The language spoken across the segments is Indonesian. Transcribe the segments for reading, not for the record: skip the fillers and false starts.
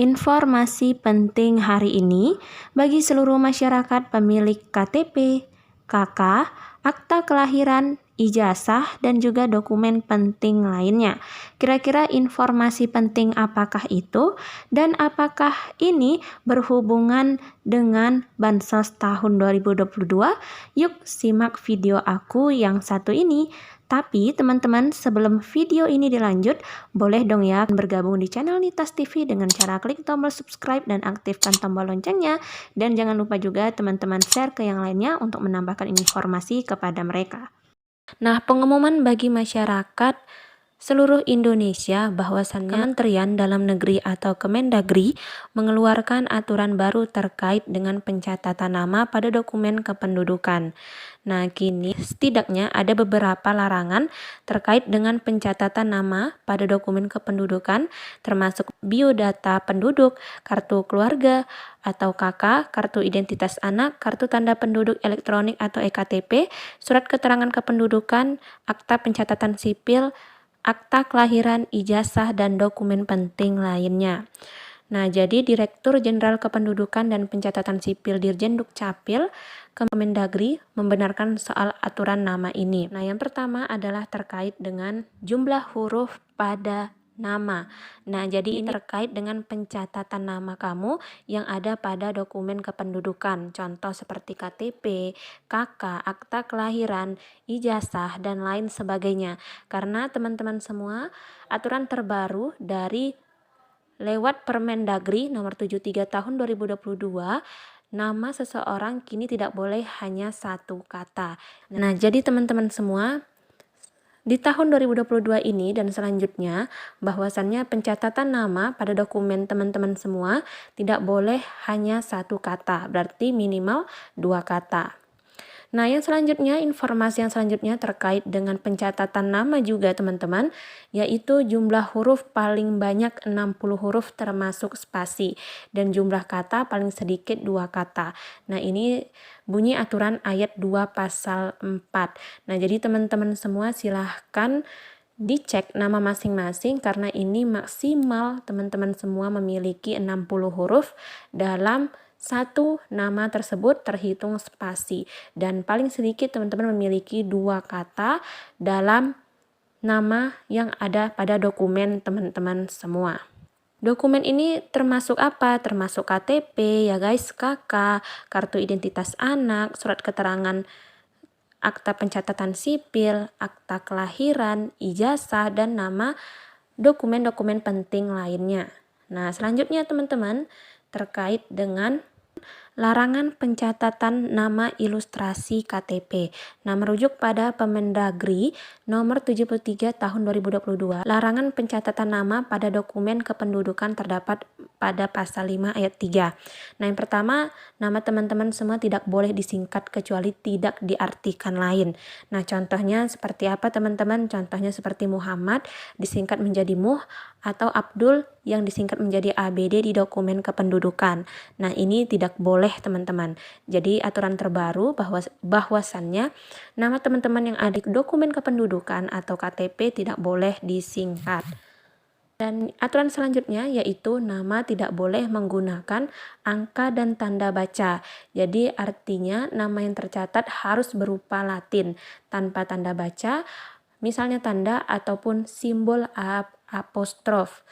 Informasi penting hari ini bagi seluruh masyarakat pemilik KTP, KK, akta kelahiran, ijazah, dan juga dokumen penting lainnya. Kira-kira informasi penting apakah itu dan apakah ini berhubungan dengan Bansos tahun 2022? Yuk simak video aku yang satu ini. Tapi teman-teman, sebelum video ini dilanjut, boleh dong ya bergabung di channel Nitas TV dengan cara klik tombol subscribe dan aktifkan tombol loncengnya. Dan jangan lupa juga teman-teman share ke yang lainnya untuk menambahkan informasi kepada mereka. Nah, pengumuman bagi masyarakat seluruh Indonesia bahwasannya Kementerian Dalam Negeri atau Kemendagri mengeluarkan aturan baru terkait dengan pencatatan nama pada dokumen kependudukan. Nah, kini setidaknya ada beberapa larangan terkait dengan pencatatan nama pada dokumen kependudukan, termasuk biodata penduduk, kartu keluarga atau KK, kartu identitas anak, kartu tanda penduduk elektronik atau EKTP, surat keterangan kependudukan, akta pencatatan sipil, akta kelahiran, ijazah, dan dokumen penting lainnya. Nah, jadi Direktur Jenderal Kependudukan dan Pencatatan Sipil Dirjen Dukcapil Kemendagri membenarkan soal aturan nama ini. Nah, yang pertama adalah terkait dengan jumlah huruf pada nama. Nah, jadi ini terkait dengan pencatatan nama kamu yang ada pada dokumen kependudukan. Contoh seperti KTP, KK, akta kelahiran, ijazah, dan lain sebagainya. Karena teman-teman semua, aturan terbaru dari lewat Permendagri nomor 73 tahun 2022, nama seseorang kini tidak boleh hanya satu kata. Nah, jadi teman-teman semua, di tahun 2022 ini dan selanjutnya, bahwasannya pencatatan nama pada dokumen teman-teman semua tidak boleh hanya satu kata, berarti minimal 2 kata. Nah, yang selanjutnya, informasi yang selanjutnya terkait dengan pencatatan nama juga teman-teman, yaitu jumlah huruf paling banyak 60 huruf termasuk spasi, dan jumlah kata paling sedikit 2 kata. Nah, ini bunyi aturan ayat 2 pasal 4. Nah, jadi teman-teman semua silahkan dicek nama masing-masing karena ini maksimal teman-teman semua memiliki 60 huruf dalam satu nama tersebut terhitung spasi, dan paling sedikit teman-teman memiliki 2 kata dalam nama yang ada pada dokumen teman-teman semua. Dokumen ini termasuk apa? Termasuk KTP ya guys, KK, kartu identitas anak, surat keterangan akta pencatatan sipil, akta kelahiran, ijazah, dan nama dokumen-dokumen penting lainnya. Nah, selanjutnya teman-teman, terkait dengan larangan pencatatan nama ilustrasi KTP. Nah, merujuk pada Permendagri nomor 73 tahun 2022, larangan pencatatan nama pada dokumen kependudukan terdapat pada pasal 5 ayat 3. Nah, yang pertama, nama teman-teman semua tidak boleh disingkat kecuali tidak diartikan lain. Nah, contohnya seperti apa teman-teman? Contohnya seperti Muhammad disingkat menjadi Muh, atau Abdul yang disingkat menjadi ABD di dokumen kependudukan. Nah, ini tidak boleh teman-teman. Jadi aturan terbaru bahwasannya nama teman-teman yang ada di dokumen kependudukan atau KTP tidak boleh disingkat. Dan aturan selanjutnya yaitu nama tidak boleh menggunakan angka dan tanda baca. Jadi artinya nama yang tercatat harus berupa Latin tanpa tanda baca, misalnya tanda ataupun simbol apostrof.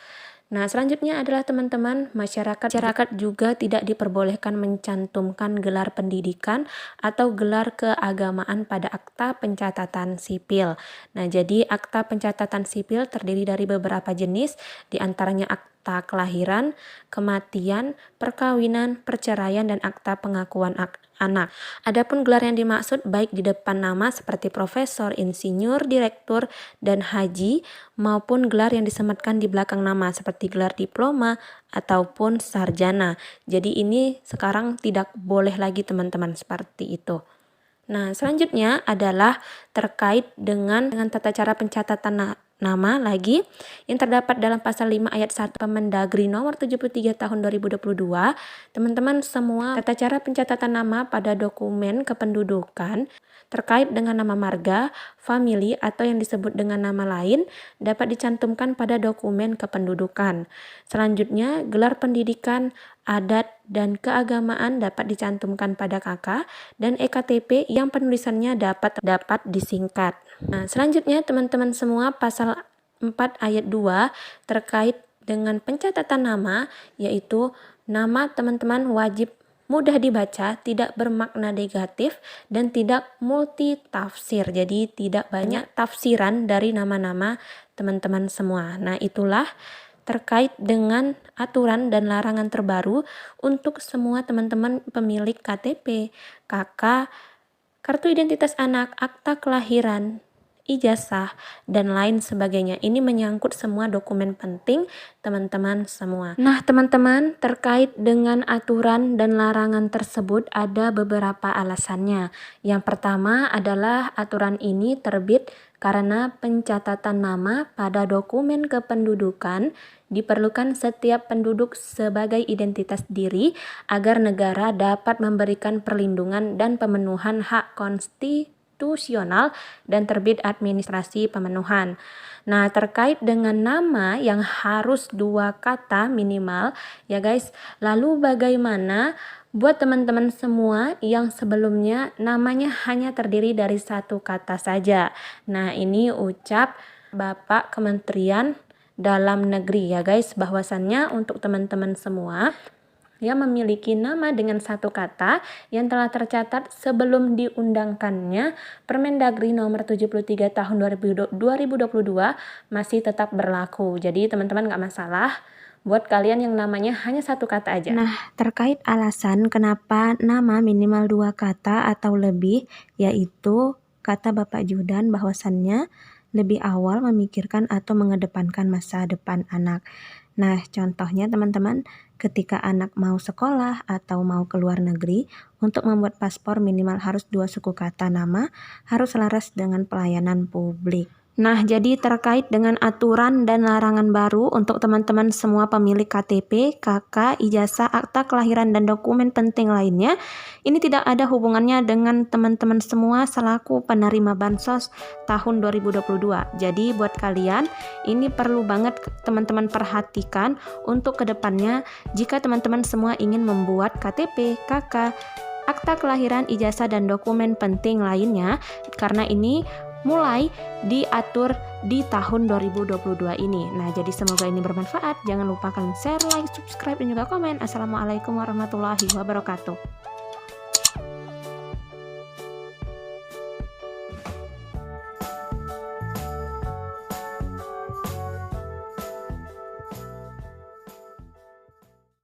Nah, selanjutnya adalah teman-teman, masyarakat juga tidak diperbolehkan mencantumkan gelar pendidikan atau gelar keagamaan pada akta pencatatan sipil. Nah, jadi akta pencatatan sipil terdiri dari beberapa jenis, diantaranya akta kelahiran, kematian, perkawinan, perceraian, dan akta pengakuan anak. Adapun gelar yang dimaksud baik di depan nama seperti profesor, insinyur, direktur, dan haji, maupun gelar yang disematkan di belakang nama seperti gelar diploma ataupun sarjana. Jadi ini sekarang tidak boleh lagi teman-teman seperti itu. Nah, selanjutnya adalah terkait dengan tata cara pencatatan nama lagi yang terdapat dalam pasal 5 ayat 1 Permendagri nomor 73 tahun 2022. Teman-teman semua, tata cara pencatatan nama pada dokumen kependudukan terkait dengan nama marga, famili, atau yang disebut dengan nama lain dapat dicantumkan pada dokumen kependudukan. Selanjutnya, gelar pendidikan, adat, dan keagamaan dapat dicantumkan pada KK dan EKTP yang penulisannya dapat disingkat. Nah, selanjutnya teman-teman semua, pasal 4 ayat 2 terkait dengan pencatatan nama, yaitu nama teman-teman wajib mudah dibaca, tidak bermakna negatif, dan tidak multi tafsir. Jadi tidak banyak tafsiran dari nama-nama teman-teman semua. Nah, itulah terkait dengan aturan dan larangan terbaru untuk semua teman-teman pemilik KTP, KK, kartu identitas anak, akta kelahiran, ijazah, dan lain sebagainya. Ini menyangkut semua dokumen penting teman-teman semua. Nah, teman-teman, terkait dengan aturan dan larangan tersebut ada beberapa alasannya. Yang pertama adalah aturan ini terbit karena pencatatan nama pada dokumen kependudukan diperlukan setiap penduduk sebagai identitas diri agar negara dapat memberikan perlindungan dan pemenuhan hak konstitusional dan terbit administrasi pemenuhan. Nah, terkait dengan nama yang harus 2 kata minimal ya guys, lalu bagaimana buat teman-teman semua yang sebelumnya namanya hanya terdiri dari 1 kata saja? Nah, ini ucap Bapak Kementerian Dalam Negeri ya guys, bahwasannya untuk teman-teman semua yang memiliki nama dengan 1 kata yang telah tercatat sebelum diundangkannya Permendagri nomor 73 tahun 2022 masih tetap berlaku. Jadi teman-teman nggak masalah buat kalian yang namanya hanya 1 kata aja. Nah, terkait alasan kenapa nama minimal 2 kata atau lebih, yaitu kata Bapak Judan bahwasannya lebih awal memikirkan atau mengedepankan masa depan anak. Nah, contohnya teman-teman, ketika anak mau sekolah atau mau ke luar negeri, untuk membuat paspor minimal harus 2 suku kata nama, harus selaras dengan pelayanan publik. Nah, jadi terkait dengan aturan dan larangan baru untuk teman-teman semua pemilik KTP, KK, ijazah, akta kelahiran, dan dokumen penting lainnya, ini tidak ada hubungannya dengan teman-teman semua selaku penerima Bansos tahun 2022. Jadi buat kalian, ini perlu banget teman-teman perhatikan untuk kedepannya jika teman-teman semua ingin membuat KTP, KK, akta kelahiran, ijazah, dan dokumen penting lainnya, karena ini mulai diatur di tahun 2022 ini. Nah, jadi semoga ini bermanfaat. Jangan lupa kalian share, like, subscribe, dan juga komen. Assalamualaikum warahmatullahi wabarakatuh.